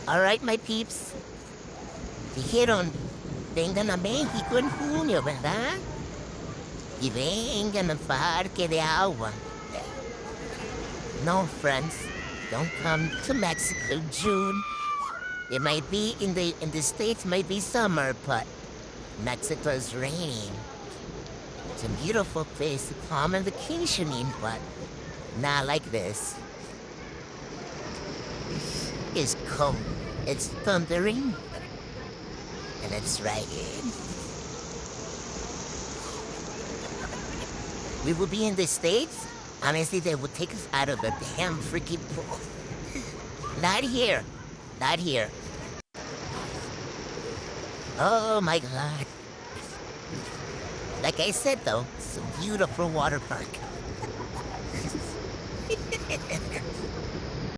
Alright, my peeps. Dijeron, vengan a México en junio, ¿verdad? Y vengan al parque de agua. No, friends, don't come to Mexico June. It might be in the States might be summer, but Mexico's raining. It's a beautiful place to come on vacationing, but not like this. It's cold, it's thundering, and it's raining. We will be in the States? Honestly, they would take us out of the damn freaking pool. Not here. Not here. Oh my god. Like I said though, it's a beautiful water park.